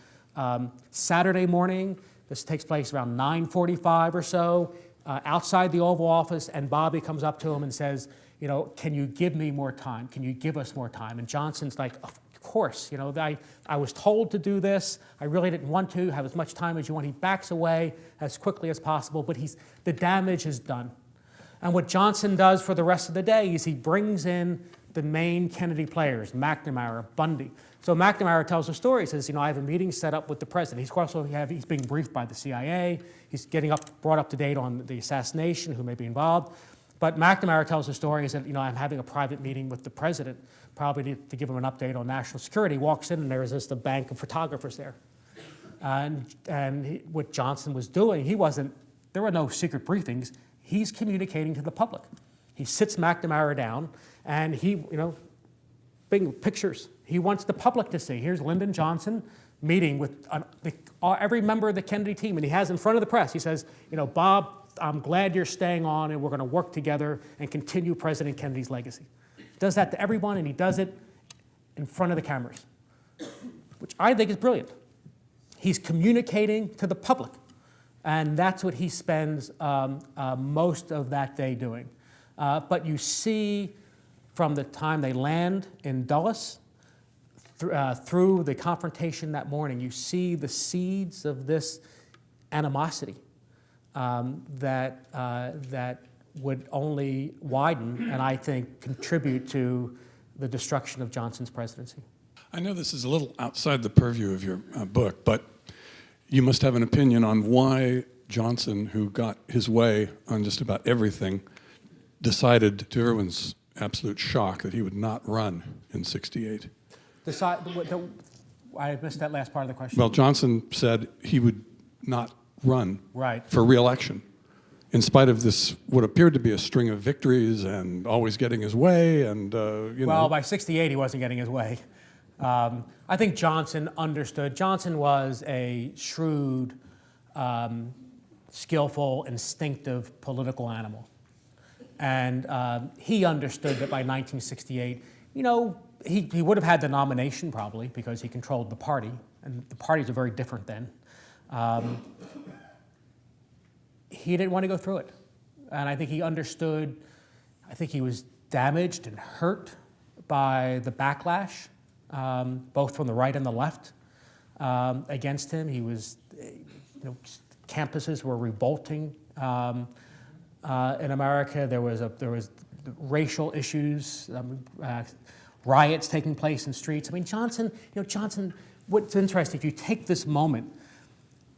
Saturday morning. This takes place around 9:45 or so, outside the Oval Office, and Bobby comes up to him and says, you know, can you give me more time? Can you give us more time? And Johnson's like, of course, you know, I was told to do this. I really didn't want to have as much time as you want. He backs away as quickly as possible, but the damage is done. And what Johnson does for the rest of the day is he brings in the main Kennedy players, McNamara, Bundy. So McNamara tells a story. He says, you know, I have a meeting set up with the president. He's being briefed by the CIA. He's brought up to date on the assassination, who may be involved. But McNamara tells a story. He said, you know, I'm having a private meeting with the president, probably to give him an update on national security. He walks in, and there's just a bank of photographers there. What Johnson was doing, there were no secret briefings. He's communicating to the public. He sits McNamara down, and big pictures. He wants the public to see. Here's Lyndon Johnson meeting with every member of the Kennedy team, and he has in front of the press, he says, you know, Bob, I'm glad you're staying on, and we're going to work together and continue President Kennedy's legacy. He does that to everyone, and he does it in front of the cameras, which I think is brilliant. He's communicating to the public, and that's what he spends most of that day doing. But you see, from the time they land in Dulles through the confrontation that morning, you see the seeds of this animosity that would only widen and I think contribute to the destruction of Johnson's presidency. I know this is a little outside the purview of your book, but you must have an opinion on why Johnson, who got his way on just about everything, decided, to everyone's absolute shock, that he would not run in '68. I missed that last part of the question. Well, Johnson said he would not run Right. for re-election, in spite of this, what appeared to be a string of victories and always getting his way, and Well, by '68, he wasn't getting his way. I think Johnson understood. Johnson was a shrewd, skillful, instinctive political animal. And he understood that by 1968, you know, he would have had the nomination probably because he controlled the party, and the parties are very different then. He didn't want to go through it. And I think he understood, I think he was damaged and hurt by the backlash, both from the right and the left, against him. He was, campuses were revolting in America. There was racial issues, riots taking place in streets. I mean, Johnson, what's interesting, if you take this moment,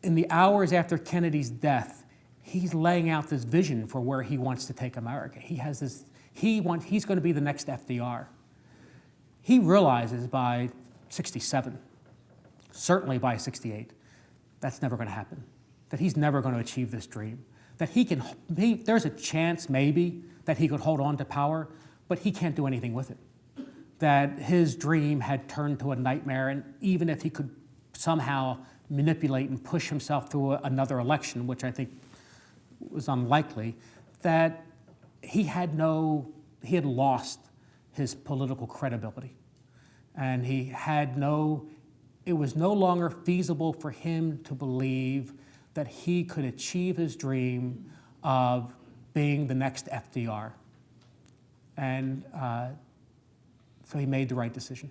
in the hours after Kennedy's death, he's laying out this vision for where he wants to take America. He has this, he's going to be the next FDR. He realizes by '67, certainly by '68, that's never going to happen, that he's never going to achieve this dream, that there's a chance maybe that he could hold on to power, but he can't do anything with it. That his dream had turned to a nightmare, and even if he could somehow manipulate and push himself through another election, which I think was unlikely, that he had lost his political credibility. And it was no longer feasible for him to believe that he could achieve his dream of being the next FDR. And so he made the right decision.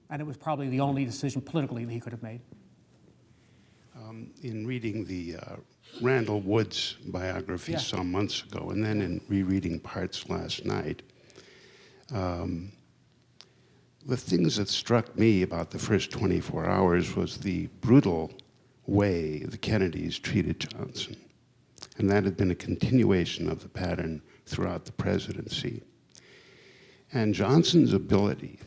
And it was probably the only decision politically that he could have made. In reading the Randall Woods biography some months ago, and then in rereading parts last night, the things that struck me about the first 24 hours was the brutal way the Kennedys treated Johnson. And that had been a continuation of the pattern throughout the presidency. And Johnson's ability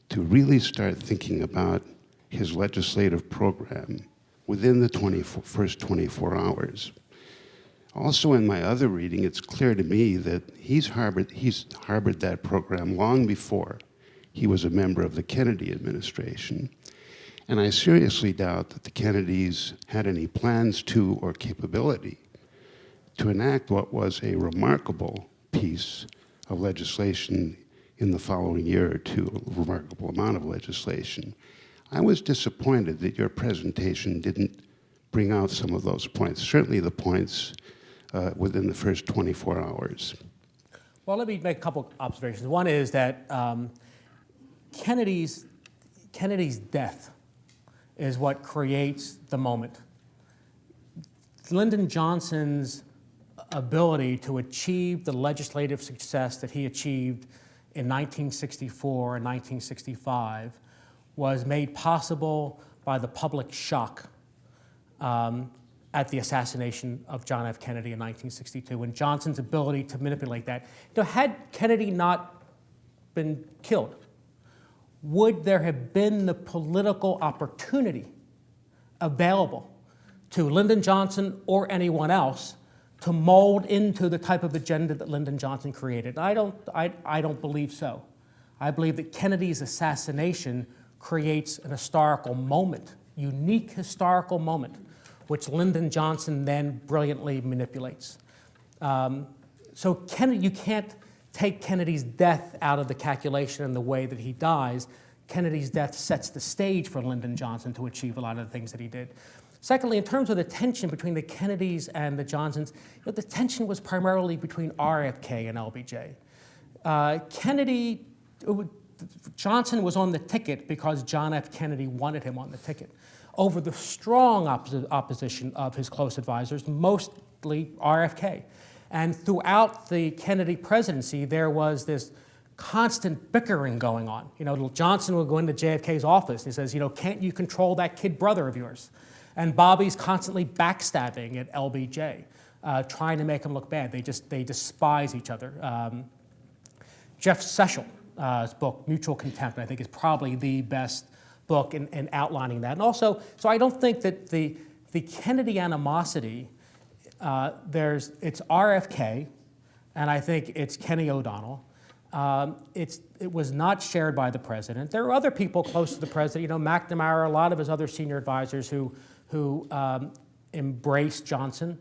to really start thinking about his legislative program within the first 24 hours. Also in my other reading, it's clear to me that he's harbored that program long before he was a member of the Kennedy administration. And I seriously doubt that the Kennedys had any plans to or capability to enact what was a remarkable piece of legislation in the following year or two, a remarkable amount of legislation. I was disappointed that your presentation didn't bring out some of those points, certainly the points within the first 24 hours. Well, let me make a couple observations. One is that Kennedy's death is what creates the moment. Lyndon Johnson's ability to achieve the legislative success that he achieved in 1964 and 1965 was made possible by the public shock at the assassination of John F. Kennedy in 1962, and Johnson's ability to manipulate that. You know, had Kennedy not been killed, would there have been the political opportunity available to Lyndon Johnson or anyone else to mold into the type of agenda that Lyndon Johnson created? I don't believe so. I believe that Kennedy's assassination creates an historical moment, unique historical moment, which Lyndon Johnson then brilliantly manipulates. So Kennedy, you can't take Kennedy's death out of the calculation in the way that he dies. Kennedy's death sets the stage for Lyndon Johnson to achieve a lot of the things that he did. Secondly, in terms of the tension between the Kennedys and the Johnsons, you know, the tension was primarily between RFK and LBJ. Johnson was on the ticket because John F. Kennedy wanted him on the ticket, over the strong opposition of his close advisors, mostly RFK. And throughout the Kennedy presidency, there was this constant bickering going on. You know, Johnson would go into JFK's office and he says, you know, can't you control that kid brother of yours? And Bobby's constantly backstabbing at LBJ, trying to make him look bad. They despise each other. Jeff Sessions' book, Mutual Contempt, I think is probably the best book in outlining that. And also, so I don't think that the Kennedy animosity, it's RFK, and I think it's Kenny O'Donnell. It was not shared by the president. There are other people close to the president, you know, McNamara, a lot of his other senior advisors who embraced Johnson.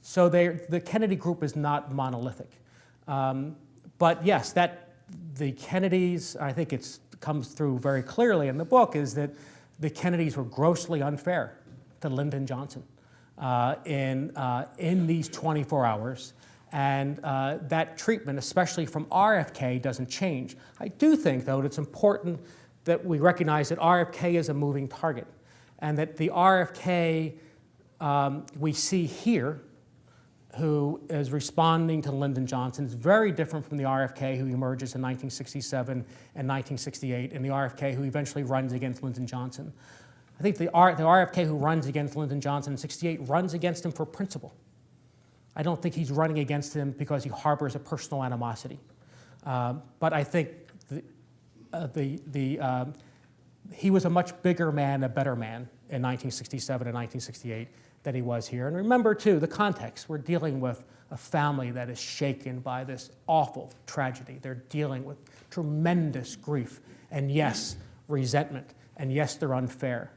So the Kennedy group is not monolithic. But yes, the Kennedys, I think it comes through very clearly in the book, is that the Kennedys were grossly unfair to Lyndon Johnson in these 24 hours. And that treatment, especially from RFK, doesn't change. I do think, though, that it's important that we recognize that RFK is a moving target, and that the RFK we see here, who is responding to Lyndon Johnson, is very different from the RFK who emerges in 1967 and 1968, and the RFK who eventually runs against Lyndon Johnson. I think the RFK who runs against Lyndon Johnson in 68 runs against him for principle. I don't think he's running against him because he harbors a personal animosity. But I think he was a much bigger man, a better man in 1967 and 1968 than he was here. And remember, too, the context. We're dealing with a family that is shaken by this awful tragedy. They're dealing with tremendous grief and, yes, resentment. And, yes, they're unfair.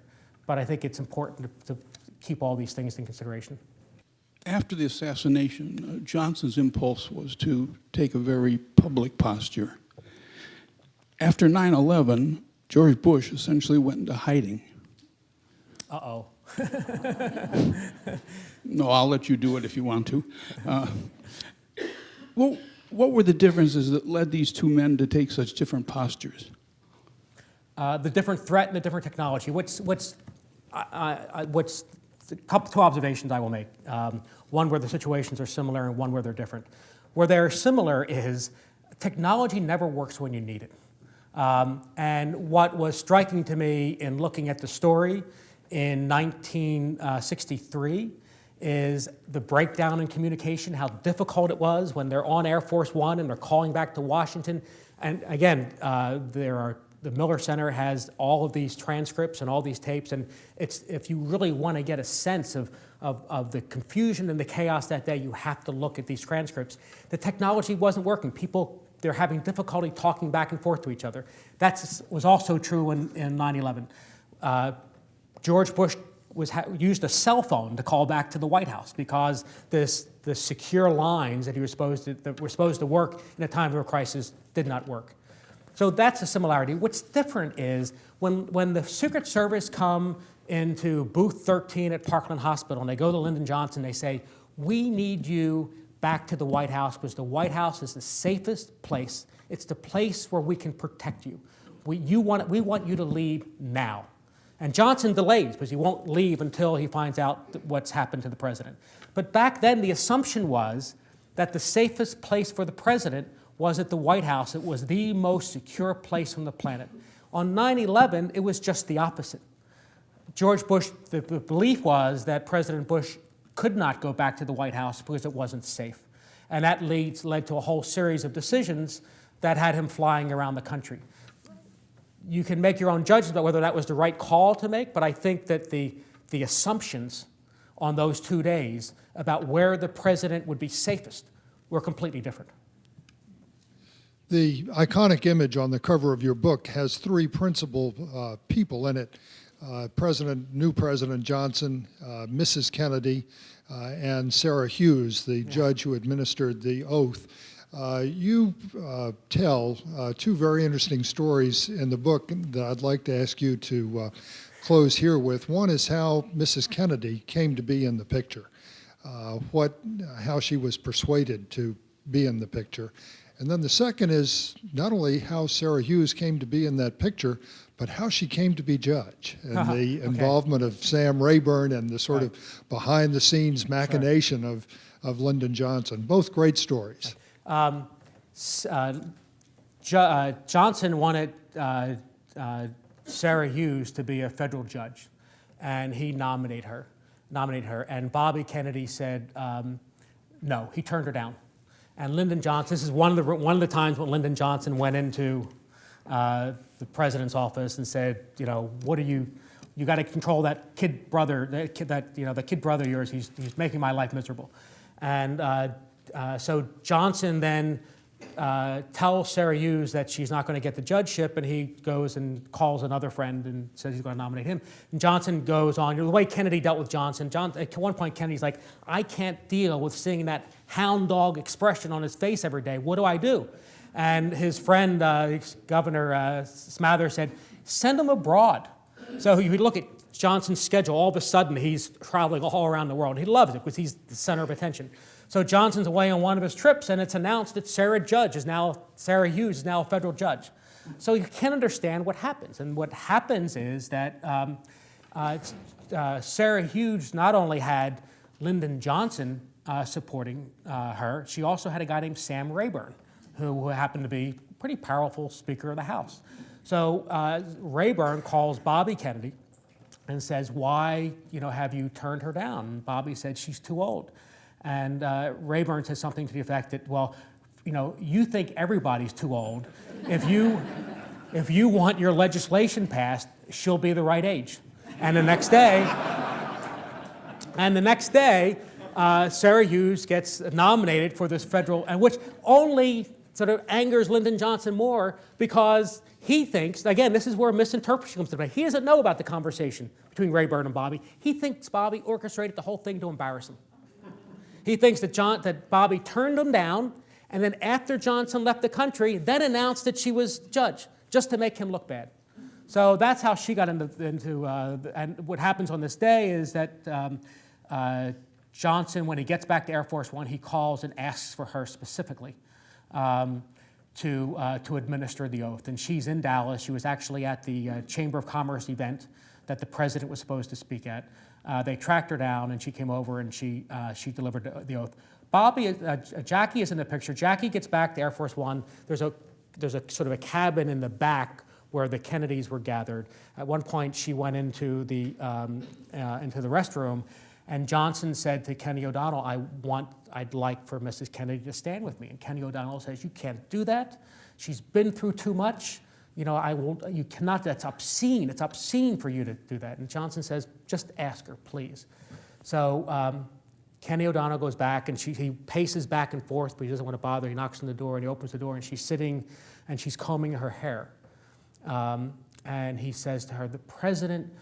But I think it's important to keep all these things in consideration. After the assassination, Johnson's impulse was to take a very public posture. After 9/11, George Bush essentially went into hiding. Uh-oh. No, I'll let you do it if you want to. Well, what were the differences that led these two men to take such different postures? The different threat and the different technology. Two observations I will make. One where the situations are similar and one where they're different. Where they're similar is technology never works when you need it. And what was striking to me in looking at the story in 1963 is the breakdown in communication, how difficult it was when they're on Air Force One and they're calling back to Washington. And again, the Miller Center has all of these transcripts and all these tapes, and if you really want to get a sense of the confusion and the chaos that day, you have to look at these transcripts. The technology wasn't working. People they're having difficulty talking back and forth to each other. That was also true in 9/11. George Bush used a cell phone to call back to the White House because the secure lines that were supposed to work in a time of a crisis did not work. So that's a similarity. What's different is when the Secret Service come into booth 13 at Parkland Hospital and they go to Lyndon Johnson, they say, we need you back to the White House because the White House is the safest place. It's the place where we can protect you. We want you to leave now. And Johnson delays because he won't leave until he finds out what's happened to the president. But back then, the assumption was that the safest place for the president was at the White House. It was the most secure place on the planet. On 9/11, it was just the opposite. George Bush, the belief was that President Bush could not go back to the White House because it wasn't safe. And that led to a whole series of decisions that had him flying around the country. You can make your own judgment about whether that was the right call to make, but I think that the assumptions on those 2 days about where the president would be safest were completely different. The iconic image on the cover of your book has three principal people in it. New President Johnson, Mrs. Kennedy, and Sarah Hughes, the judge who administered the oath. You tell two very interesting stories in the book that I'd like to ask you to close here with. One is how Mrs. Kennedy came to be in the picture, how she was persuaded to be in the picture. And then the second is not only how Sarah Hughes came to be in that picture, but how she came to be judge, and the involvement of Sam Rayburn and the sort of behind-the-scenes machination of Lyndon Johnson. Both great stories. Johnson wanted Sarah Hughes to be a federal judge, and he nominated her. And Bobby Kennedy said no. He turned her down. And Lyndon Johnson, this is one of the times when Lyndon Johnson went into the president's office and said, what are you got to control that kid brother, the kid brother of yours. He's making my life miserable. And so Johnson then tells Sarah Hughes that she's not going to get the judgeship, and he goes and calls another friend and says he's going to nominate him. And Johnson goes on. The way Kennedy dealt with Johnson, at one point Kennedy's like, I can't deal with seeing that hound dog expression on his face every day. What do I do? And his friend, Governor Smather, said, send him abroad. So you look at Johnson's schedule, all of a sudden he's traveling all around the world. He loves it because he's the center of attention. So Johnson's away on one of his trips, and it's announced that Sarah Hughes is now a federal judge. So you can't understand what happens. And what happens is that Sarah Hughes not only had Lyndon Johnson supporting her, she also had a guy named Sam Rayburn, who happened to be a pretty powerful Speaker of the House. So Rayburn calls Bobby Kennedy and says, why have you turned her down? And Bobby said, she's too old. And Rayburn says something to the effect that, well, you think everybody's too old. If you want your legislation passed, she'll be the right age. And the next day, Sarah Hughes gets nominated for this federal, and which only sort of angers Lyndon Johnson more because he thinks, again, this is where misinterpretation comes into play. He doesn't know about the conversation between Rayburn and Bobby. He thinks Bobby orchestrated the whole thing to embarrass him. He thinks that Bobby turned him down, and then after Johnson left the country, then announced that she was judge, just to make him look bad. So that's how she got into and what happens on this day is that Johnson, when he gets back to Air Force One, he calls and asks for her specifically to administer the oath. And she's in Dallas. She was actually at the Chamber of Commerce event that the president was supposed to speak at. They tracked her down, and she came over, and she delivered the oath. Jackie is in the picture. Jackie gets back to Air Force One. There's a sort of a cabin in the back where the Kennedys were gathered. At one point, she went into the restroom, and Johnson said to Kenny O'Donnell, I'd like for Mrs. Kennedy to stand with me. And Kenny O'Donnell says, you can't do that. She's been through too much. You cannot, that's obscene. It's obscene for you to do that. And Johnson says, just ask her, please. So Kenny O'Donnell goes back, and he paces back and forth, but he doesn't want to bother. He knocks on the door, and he opens the door, and she's sitting, and she's combing her hair. And he says to her, "The President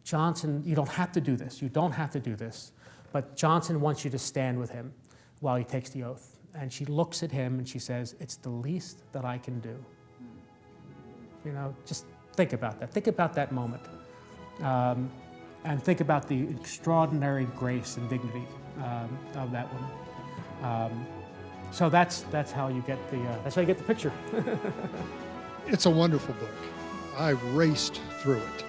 Johnson, you don't have to do this. You don't have to do this. But Johnson wants you to stand with him while he takes the oath." And she looks at him, and she says, "It's the least that I can do." You know, just think about that. Think about that moment. And think about the extraordinary grace and dignity of that woman. So that's how you get the picture. It's a wonderful book. I raced through it.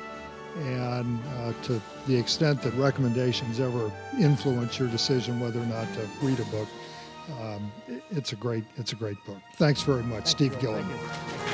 And to the extent that recommendations ever influence your decision whether or not to read a book, it's a great book. Thanks very much, Steve Gillon. Thank you.